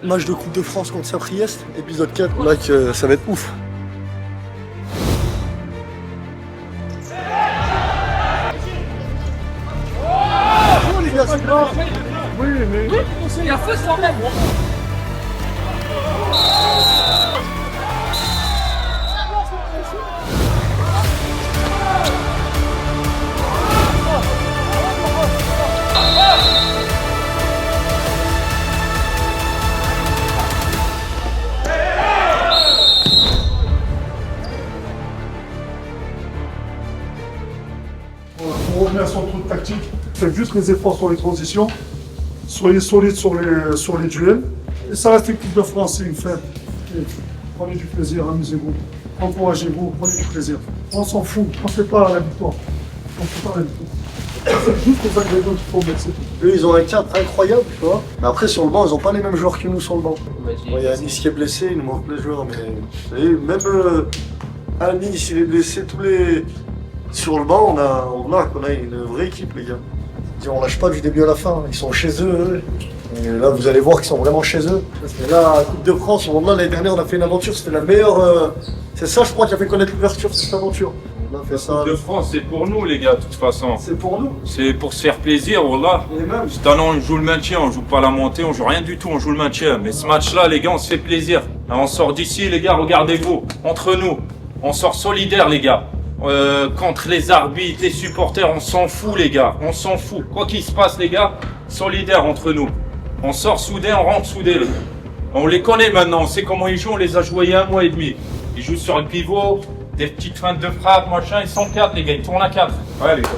Match de Coupe de France contre Saint-Priest, épisode 4, là que ça va être ouf. Oh les gars, c'est grave. Oui, mais... Il y a feu sur même. Pour revenir sur le truc tactique, faites juste les efforts sur les transitions, soyez solides sur les duels. Et ça reste l'équipe de France, c'est une fête. Et prenez du plaisir, amusez-vous, encouragez-vous, prenez du plaisir. On s'en fout, on ne fait pas la victoire. On ne fait pas la victoire. C'est juste les ingrédients qu'il faut mettre, c'est tout. Eux, ils ont un cadre incroyable, tu vois. Mais après, sur le banc, ils n'ont pas les mêmes joueurs que nous sur le banc. Il y a Nice qui est blessé, il nous manque les joueurs, mais vous savez, même à Nice, il est blessé, tous les... Sur le banc, on a une vraie équipe, les gars. On lâche pas du début à la fin, ils sont chez eux. Et là, vous allez voir qu'ils sont vraiment chez eux. Et là, à Coupe de France, au moment là, l'année dernière, on a fait une aventure, c'était la meilleure. C'est ça, je crois, qui a fait connaître l'ouverture, cette aventure. On a fait ça. La Coupe de France, c'est pour nous, les gars, de toute façon. C'est pour nous. C'est pour se faire plaisir, voilà. Et même. Cette année, on joue le maintien, on joue pas la montée, on joue rien du tout, on joue le maintien. Mais ce match-là, les gars, on se fait plaisir. Là, on sort d'ici, les gars, regardez-vous, entre nous. On sort solidaire, les gars. Contre les arbitres, les supporters, on s'en fout, les gars. On s'en fout. Quoi qu'il se passe, les gars, solidaire entre nous. On sort soudés, on rentre soudés, les gars. On les connaît maintenant, on sait comment ils jouent, on les a joués il y a 1 mois et demi. Ils jouent sur le pivot, des petites feintes de frappe, machin, ils sont 4, les gars, ils tournent à 4. Ouais, les gars.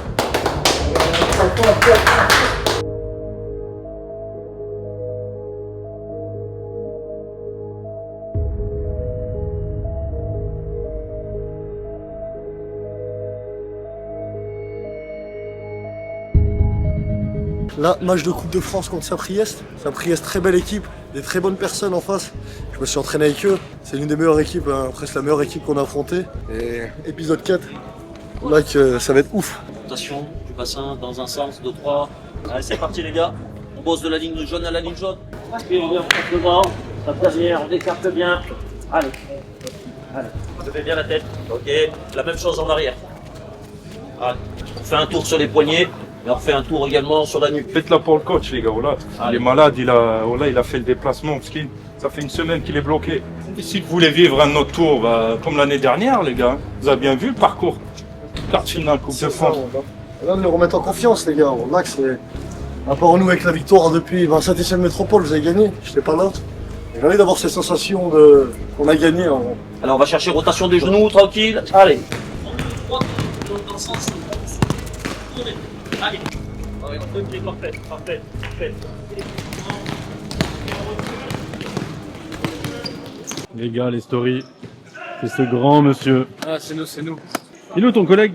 Là, match de Coupe de France contre Saint-Priest. Saint-Priest, très belle équipe, des très bonnes personnes en face. Je me suis entraîné avec eux. C'est l'une des meilleures équipes, presque la meilleure équipe qu'on a affrontée. Et épisode 4, là que ça va être ouf. Rotation du bassin dans un sens, 2, 3. Allez, c'est parti les gars. On bosse de la ligne jaune à la ligne jaune. Et on passe devant, ça passe bien, on écarte bien. Allez. Allez. Levez bien la tête. Ok. La même chose en arrière. Allez. On fait un tour sur les poignets. Et on refait un tour également sur la nuque. Faites-la pour le coach, les gars, voilà. Il est malade, il a fait le déplacement, parce que ça fait 1 semaine qu'il est bloqué. Et si vous voulez vivre un autre tour, comme l'année dernière, les gars, vous avez bien vu le parcours. Quart de finale, Coupe de France. Là, on les remet en confiance, les gars. Là, c'est... À part nous, avec la victoire depuis Saint-Etienne Métropole, vous avez gagné. J'étais pas là. J'ai envie d'avoir cette sensation qu'on a gagné. Alors on va chercher rotation des genoux, tranquille. Allez. Dans le sens. Allez. Parfait, parfait, parfait. Les gars, les stories, c'est ce grand monsieur. Ah, c'est nous, c'est nous. Il est où ton collègue?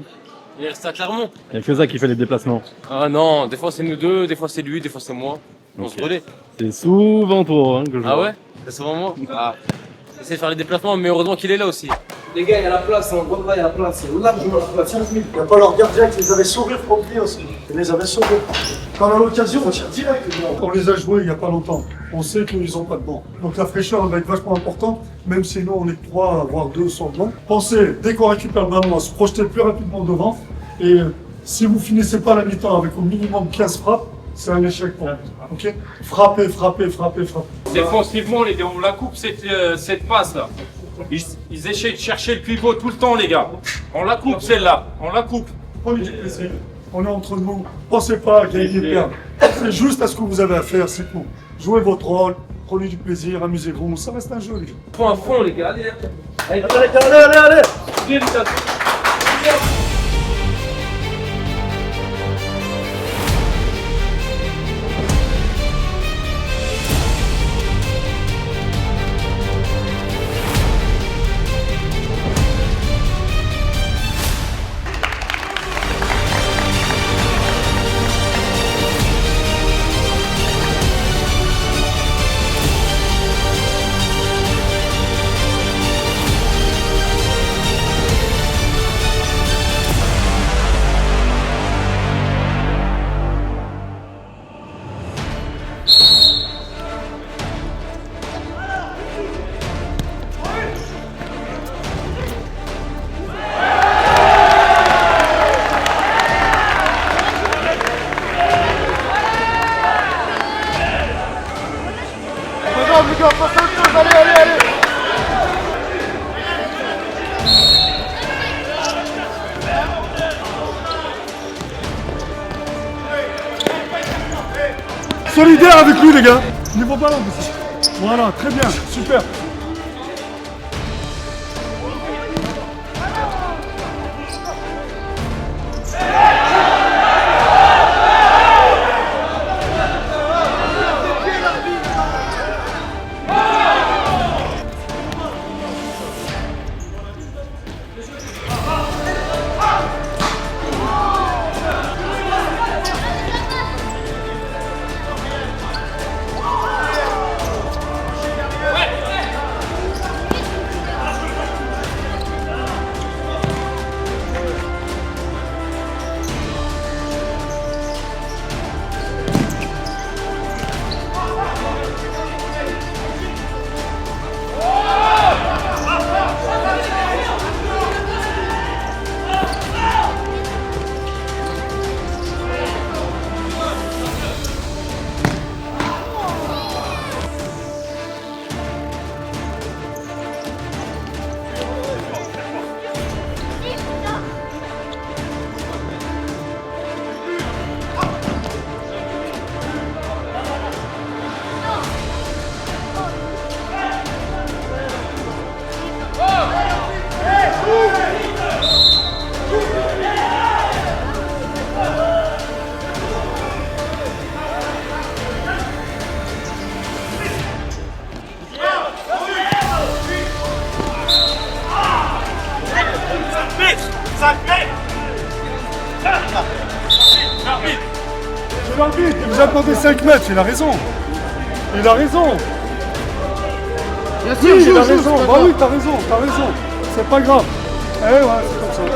Il est resté à Clermont. Il y a que ça qui fait les déplacements. Ah non, des fois c'est nous deux, des fois c'est lui, des fois c'est moi. On Ok. se relaie. C'est souvent toi que je Ah vois. ouais? C'est souvent moi. Ah. J'essaie de faire les déplacements, mais heureusement qu'il est là aussi. Les gars, il y a la place, on voit là, il y a la place. C'est largement la place. Il n'y a pas leur gardien qui les avait sauvés, Francky aussi. Ils les avaient sauvés. Quand on a l'occasion, on tire direct, les gars. On les a joués il n'y a pas longtemps. On sait qu'ils n'ont pas de banc. Donc la fraîcheur elle va être vachement importante, même si nous on est 3, voire 2 sur le banc. Pensez, dès qu'on récupère le ballon, à se projeter le plus rapidement devant. Et si vous finissez pas la mi-temps avec au minimum 15 frappes, c'est un échec pour vous. Ok? Frappez, frappez, frappez, frappez. Défensivement, les gars, on la coupe cette passe-là. Ils essaient de chercher le pivot tout le temps, les gars. On la coupe, celle-là. On la coupe. Prenez du plaisir. On est entre nous. Pensez pas à gagner et perdre. C'est juste à ce que vous avez à faire, c'est tout. Jouez votre rôle, prenez du plaisir, amusez-vous. Ça reste un jeu, les gars. Point à fond, les gars. Allez, Allez, allez, allez, allez. les gars, passez à autre chose, allez, allez, allez. Solidaire avec lui, les gars. Niveau ballon. Voilà, très bien, super. C'est l'arbitre, il vous a demandé 5 mètres, il a raison. Il a raison. Bien Oui, sûr, il a joue, raison. joue, Bah oui, t'as raison, t'as raison. C'est pas grave. Eh ouais, c'est comme ça.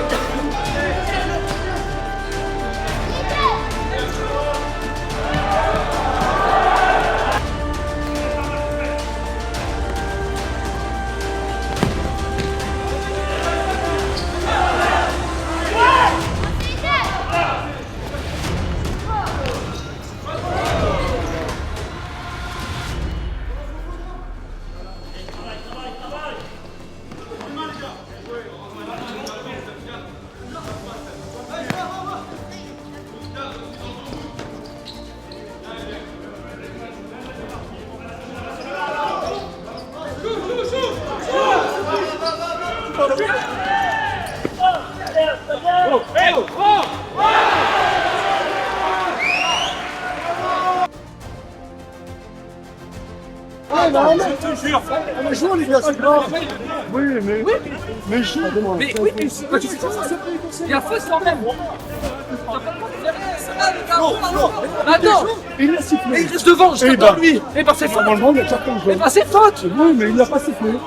Je te jure. Mais jouons, les gars, c'est grave. Oui, mais joue. Mais oui, mais il y a faute quand même. Attends, Il a sifflé. il reste devant, je Eh t'attends ben, lui. Eh ben c'est faute. Normalement, il y a carton Eh jaune. ben c'est faute. Oui, mais il n'a pas sifflé. Non,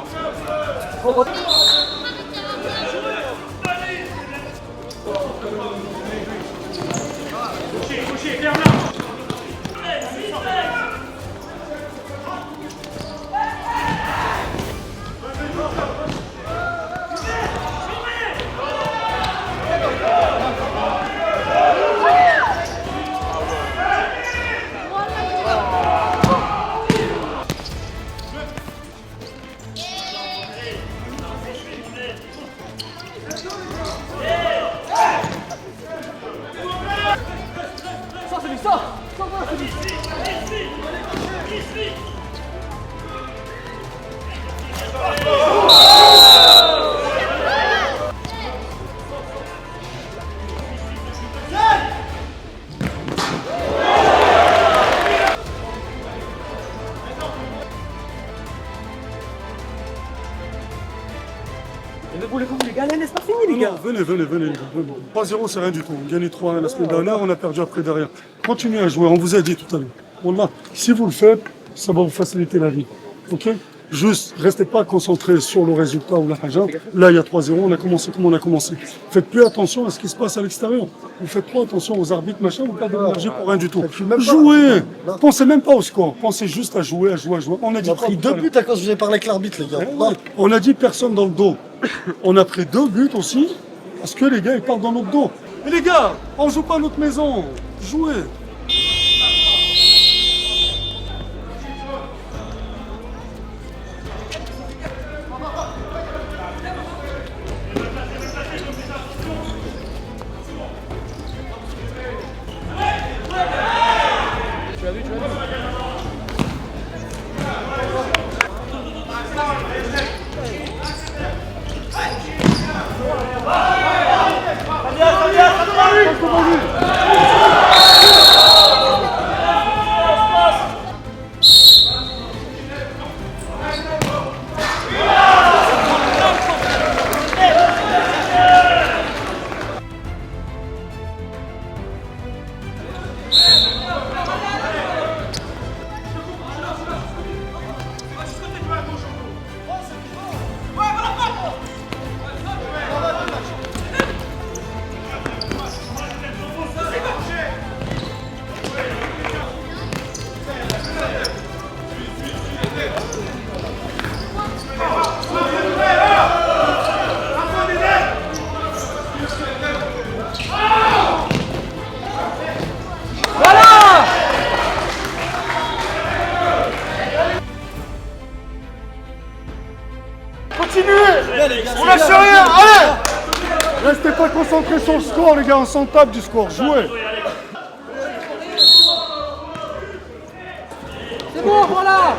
venez, les gars. 3-0, c'est rien du tout. On gagne 3-1 la semaine dernière, on a perdu après derrière. Continuez à jouer, on vous a dit tout à l'heure. Wallah, si vous le faites, ça va vous faciliter la vie. Ok? Juste, restez pas concentrés sur le résultat ou la haja. Là, il y a 3-0, on a commencé comme on a commencé. Faites plus attention à ce qui se passe à l'extérieur. Vous faites trop attention aux arbitres, machin, vous perdez d'énergie pour rien du tout. Jouez! Pensez même pas au score. Pensez juste à jouer, à jouer, à jouer. On a dit On a pris 2 buts à cause que vous avez parlé avec l'arbitre, les gars. Ouais. On a dit personne dans le dos. On a pris 2 buts aussi, parce que les gars, ils partent dans notre dos. Mais les gars, on joue pas à notre maison. Jouez. continuez. On lâche rien, allez. Restez pas concentrés sur le score, les gars, on s'en tape du score. Jouez. C'est bon, voilà.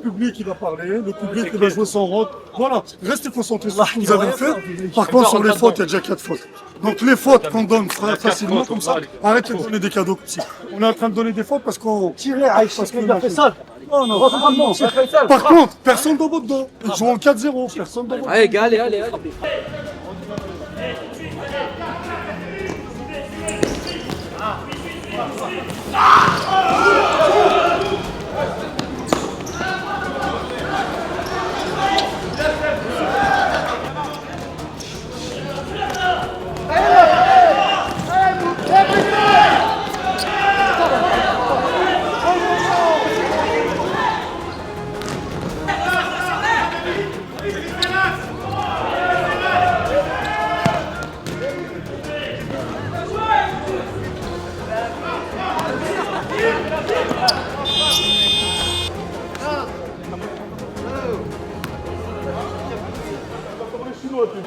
Le public qui va parler, le public qui va jouer son rôle. Voilà, restez concentrés sur ce que vous avez fait. Par contre, sur les fautes, il y a déjà 4 fautes. Donc les fautes qu'on donne facilement comme ça, arrêtez de donner des cadeaux comme ça. On est en train de donner des fautes parce qu'on tirait parce qu'on a fait ça. Oh non, par contre, personne dans votre dos. Ils jouent en 4-0, personne dans votre dos. Allez, gars, allez.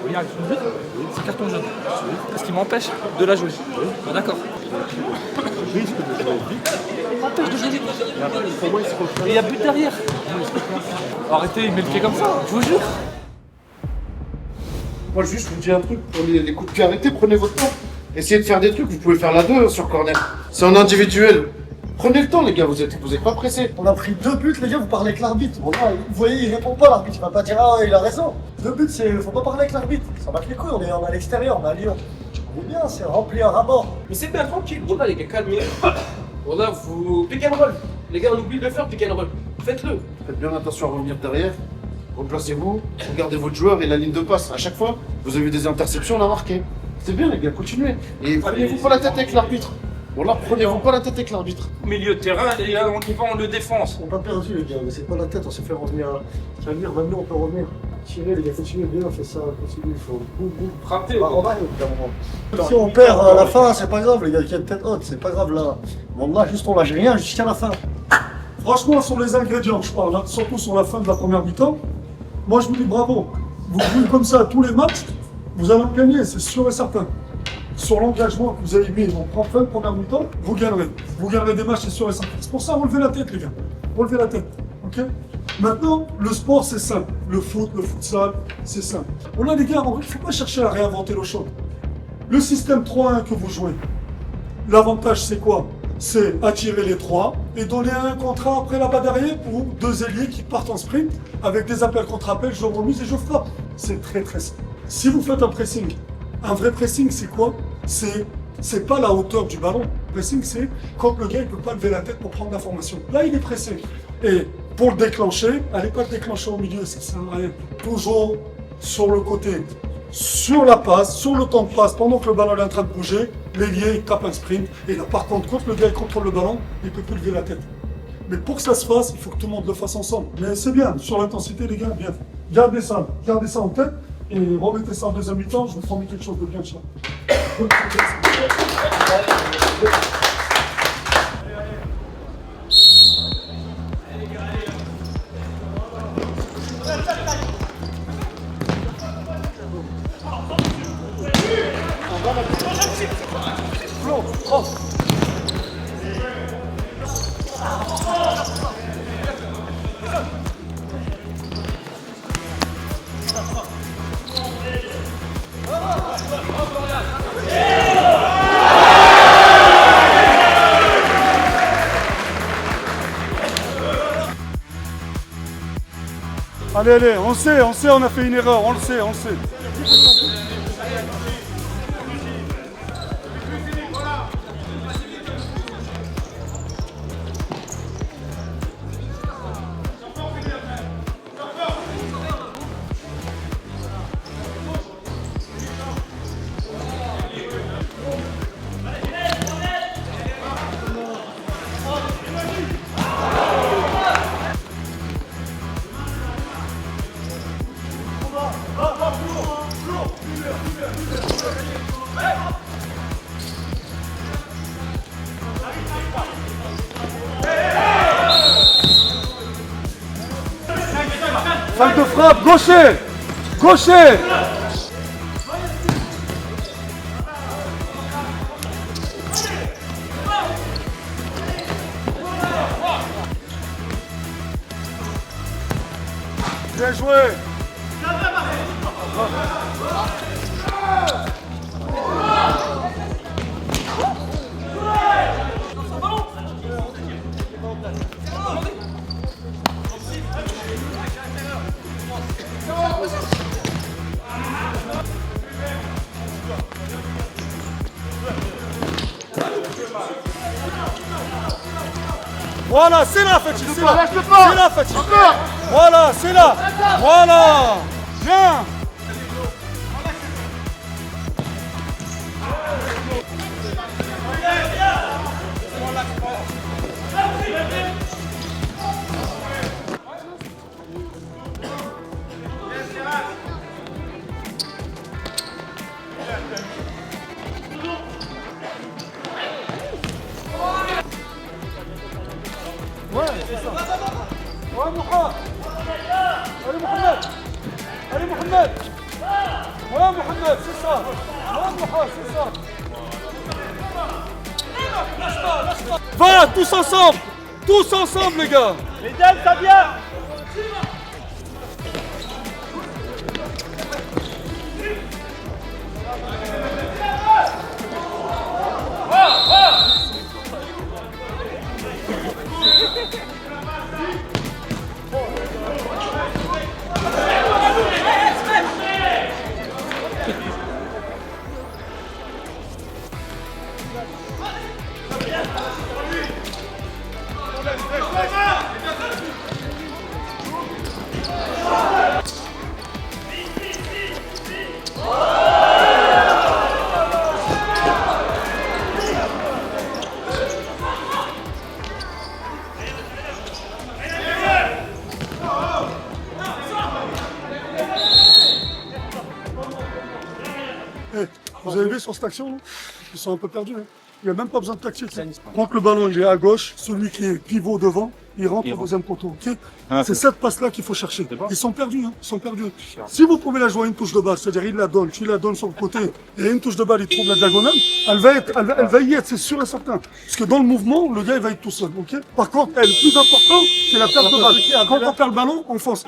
Regarde, c'est carton jaune. Parce qu'il m'empêche de la jouer. Ah, d'accord. Il m'empêche de jouer vite. Et il y a but derrière. Arrêtez, il met le pied comme ça, je vous jure. Moi, juste, je vous dis un truc, pour les coups de pied arrêtés, prenez votre temps. Essayez de faire des trucs, vous pouvez faire la 2 sur corner. C'est en individuel. Prenez le temps, les gars, vous êtes pas pressés. On a pris 2 buts, les gars, vous parlez avec l'arbitre. Bon, là, vous voyez, il répond pas, l'arbitre. Il va pas dire, ah, il a raison. 2 buts, faut pas parler avec l'arbitre. Ça bat les couilles, on est à l'extérieur, on est à Lyon. On est bien, c'est rempli un rapport. Mais c'est bien tranquille, voilà les gars, calmez. Voilà, vous. Pick and roll. Les gars, on oublie de le faire, pick and roll. Faites-le. Faites bien attention à revenir derrière. Replacez-vous, regardez votre joueur et la ligne de passe. À chaque fois, vous avez eu des interceptions, on a marqué. C'est bien, les gars, continuez. Et prenez-vous pas la tête avec l'arbitre. Bon, là, prenez-vous pas la tête avec l'arbitre. Milieu de terrain, les gars, on y va, on le défonce. On n'a pas perdu, les gars, mais c'est pas la tête, on s'est fait revenir. Tu vas venir, maintenant on peut revenir. Tirez, les gars, continuez bien, faites ça, continuez, il faut. Frappez. On va, si on perd à la fin, c'est pas grave, les gars, il y a une tête haute, c'est pas grave là. Bon, là, juste on lâche rien jusqu'à la fin. Franchement, sur les ingrédients, je parle, hein, surtout sur la fin de la première mi-temps, moi je vous dis bravo. Vous jouez comme ça tous les matchs, vous allez gagner, c'est sûr et certain. Sur l'engagement que vous avez mis en fin de première mi-temps, vous gagnerez. Vous gagnerez des matchs, c'est sûr et certain. C'est pour ça, relevez la tête, les gars. Relevez la tête, ok? Maintenant, le sport, c'est simple. Le foot, le futsal, c'est simple. Bon là, les gars, il ne faut pas chercher à réinventer l'eau chaude. Le système 3-1 que vous jouez, l'avantage, c'est quoi? C'est attirer les 3 et donner un contrat après là-bas derrière pour 2 ailiers qui partent en sprint avec des appels contre appels, je remise et je frappe. C'est très très simple. Si vous faites un pressing, un vrai pressing, c'est quoi? C'est pas la hauteur du ballon. Le pressing, c'est quand le gars ne peut pas lever la tête pour prendre l'information. Là, il est pressé. Et pour le déclencher, allez pas le déclencher au milieu, ça sert à rien. Toujours sur le côté. Sur la passe, sur le temps de passe, pendant que le ballon est en train de bouger, l'ailier tape un sprint. Et là, par contre, quand le gars contrôle le ballon, il ne peut plus lever la tête. Mais pour que ça se fasse, il faut que tout le monde le fasse ensemble. Mais c'est bien, sur l'intensité, les gars, bien. Gardez ça en tête et remettez ça en deuxième mi-temps. Je vous promets quelque chose de bien cher. Allez, on sait, on a fait une erreur, on le sait. Stop, gaucher. Gaucher. Bien joué. Voilà, c'est là, Fatih, c'est là. C'est là, Fatih. Voilà, c'est là. Voilà. Bien. Ouais, c'est ça. Ouais, Mohamed. Allez, Mohamed. Allez, Mohamed. Ouais, Mohamed, c'est ça. Ouais, Mohamed, c'est ça. Va, tous ensemble. Tous ensemble, les gars. Mesdames, ça vient. Vous avez vu sur cette action, ils sont un peu perdus. Hein. Il n'y a même pas besoin de tactique. Quand le ballon il est à gauche, celui qui est pivot devant, il rentre au deuxième poteau. Okay, c'est cette passe-là qu'il faut chercher. Ils sont perdus, hein. Ils sont perdus. Si vous pouvez la jouer à une touche de balle, c'est-à-dire il la donne, tu la donnes sur le côté, et une touche de balle, il trouve la diagonale, elle va y être, c'est sûr et certain. Parce que dans le mouvement, le gars il va être tout seul. Okay, par contre, le plus important, c'est la perte de balle. Quand on perd le ballon, on fonce.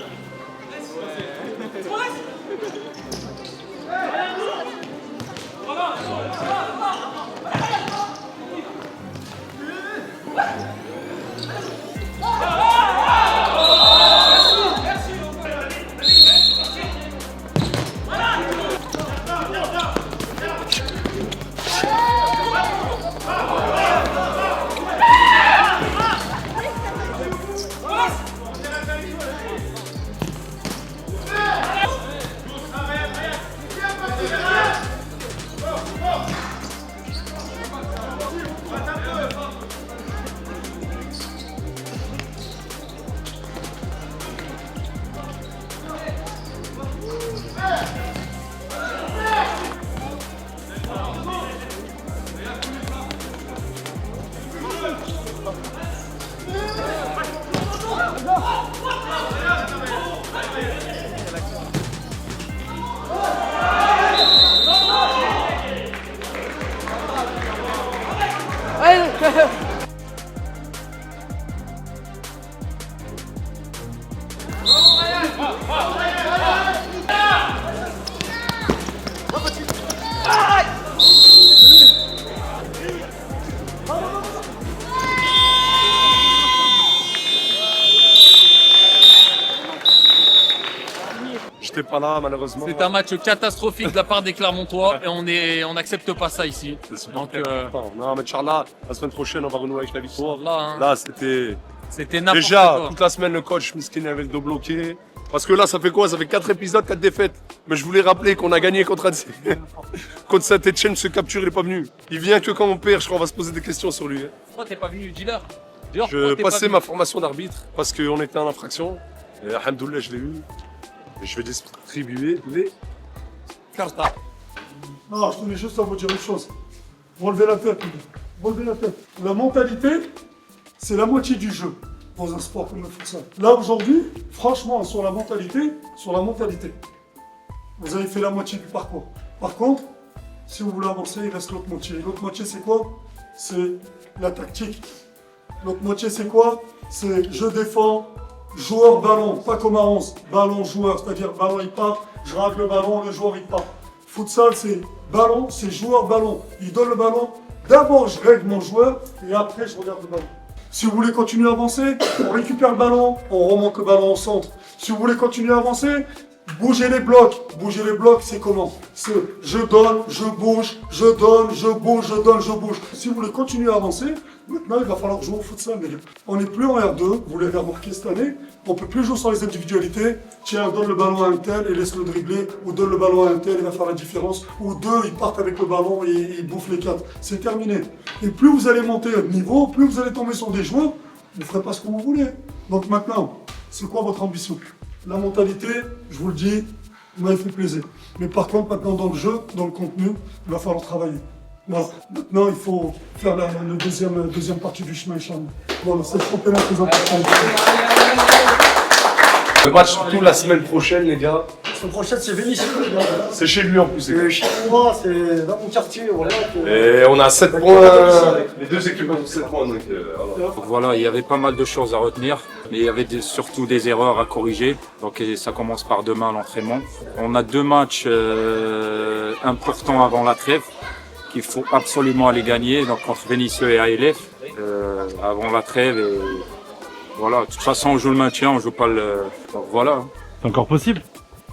J'étais pas là malheureusement. C'est un match catastrophique de la part des Clermontois et on n'accepte pas ça ici. Donc, non, mais Inch'Allah, la semaine prochaine, on va renouer avec la victoire. Là, Là, c'était n'importe déjà quoi. toute la semaine le coach Miskin avait le dos bloqué. Parce que là, ça fait quoi? Ça fait 4 épisodes, 4 défaites. Mais je voulais rappeler qu'on a gagné contre Saint-Etienne, ce capture, il est pas venu. Il vient que quand on perd, je crois qu'on va se poser des questions sur lui. Pourquoi t'es pas venu, dealer? Je passais ma formation d'arbitre parce qu'on était en infraction. Et alhamdoulilah, je l'ai eu. Et je vais distribuer les cartes. Non, je tenais juste à vous dire une chose. Relevez la tête, les gars. Relevez la tête. La mentalité, c'est la moitié du jeu. dans un sport comme le futsal. Là aujourd'hui, franchement, sur la mentalité, vous avez fait la moitié du parcours. Par contre, si vous voulez avancer, il reste l'autre moitié. L'autre moitié, c'est quoi? C'est la tactique. L'autre moitié, c'est quoi? C'est je défends, joueur, ballon, pas comme à 11. Ballon, joueur, c'est-à-dire ballon, il part, je règle le ballon, le joueur, il part. Futsal, c'est ballon, c'est joueur, ballon. Il donne le ballon, d'abord je règle mon joueur et après je regarde le ballon. Si vous voulez continuer à avancer, on récupère le ballon, on remonte le ballon au centre. Si vous voulez continuer à avancer, bougez les blocs. Bouger les blocs, c'est comment? C'est je donne, je bouge, je donne, je bouge, je donne, je bouge. Si vous voulez continuer à avancer, maintenant il va falloir jouer au futsal, les gars. On n'est plus en R2, vous l'avez remarqué cette année. On ne peut plus jouer sur les individualités. Tiens, donne le ballon à un tel et laisse-le dribbler. Ou donne le ballon à un tel, il va faire la différence. Ou deux, ils partent avec le ballon et ils bouffent les quatre. C'est terminé. Et plus vous allez monter de niveau, plus vous allez tomber sur des joueurs, vous ne ferez pas ce que vous voulez. Donc maintenant, c'est quoi votre ambition? La mentalité, je vous le dis, vous m'avez fait plaisir. Mais par contre, maintenant dans le jeu, dans le contenu, il va falloir travailler. Voilà. Maintenant, il faut faire la deuxième partie du chemin, Inch'Allah. Voilà, c'est le championnat très important. Le match surtout la semaine prochaine, les gars. La semaine prochaine, c'est Vénissieux. C'est chez lui en plus. Chez moi, c'est dans mon quartier. Voilà, Et on a 7 points. Les deux équipes ont 7 points. Donc, voilà. Donc voilà, il y avait pas mal de choses à retenir, mais il y avait surtout des erreurs à corriger. Donc ça commence par demain l'entraînement. On a 2 matchs importants avant la trêve qu'il faut absolument aller gagner, donc contre Vénissieux et ALF avant la trêve. Et voilà, de toute façon on joue le maintien, on joue pas le. Donc voilà. C'est encore possible?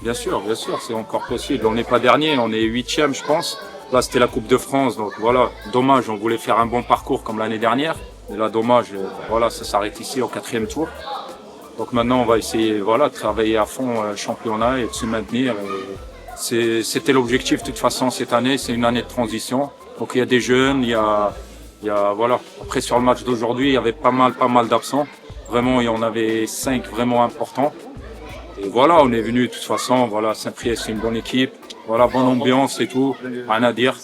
Bien sûr, c'est encore possible. On n'est pas dernier, on est 8e, je pense. Là, c'était la Coupe de France, donc voilà. Dommage, on voulait faire un bon parcours comme l'année dernière. Et là, dommage, voilà, ça s'arrête ici au 4e tour. Donc maintenant, on va essayer, voilà, de travailler à fond championnat et de se maintenir. C'était l'objectif de toute façon cette année. C'est une année de transition. Donc il y a des jeunes, il y a voilà. Après sur le match d'aujourd'hui, il y avait pas mal d'absents. Vraiment, il y en avait 5 vraiment importants. Et voilà, on est venu de toute façon, voilà, Saint-Priest c'est une bonne équipe, voilà, bonne ambiance et tout, rien à dire,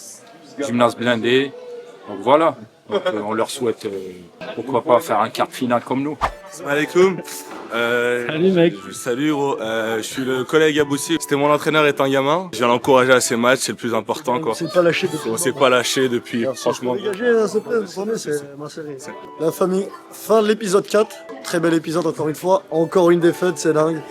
gymnase blindé, donc voilà, donc, on leur souhaite, pourquoi pas faire un quart de finale comme nous. Salam alaikum. Salut mec. Salut gros, je suis le collègue Aboussi, c'était mon entraîneur étant gamin, je viens l'encourager à ses matchs, c'est le plus important quoi. On s'est pas lâché depuis. On s'est pas lâché depuis, franchement. Dégagé, c'est ma série. La famille, fin de l'épisode 4, très bel épisode encore une fois, encore une défaite, c'est dingue.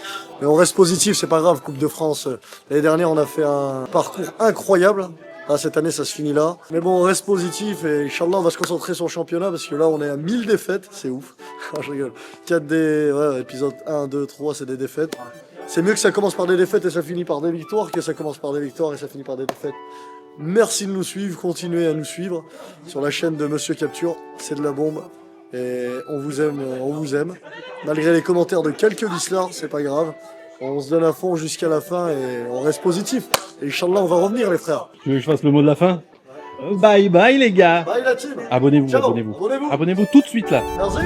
Mais on reste positif, c'est pas grave, Coupe de France. L'année dernière, on a fait un parcours incroyable. Là, cette année, ça se finit là. Mais bon, on reste positif et Inch'Allah, on va se concentrer sur le championnat parce que là, on est à 1000 défaites. C'est ouf. Je rigole. 4 épisode 1, 2, 3, c'est des défaites. C'est mieux que ça commence par des défaites et ça finit par des victoires que ça commence par des victoires et ça finit par des défaites. Merci de nous suivre, continuez à nous suivre sur la chaîne de Monsieur Capture. C'est de la bombe. Et on vous aime. Malgré les commentaires de quelques vislards, c'est pas grave. On se donne à fond jusqu'à la fin et on reste positif. Et Inch'Allah, on va revenir les frères. Tu veux que je fasse le mot de la fin? Bye bye les gars. Bye la team. Abonnez-vous, Ciao. abonnez-vous. Abonnez-vous tout de suite là. Merci.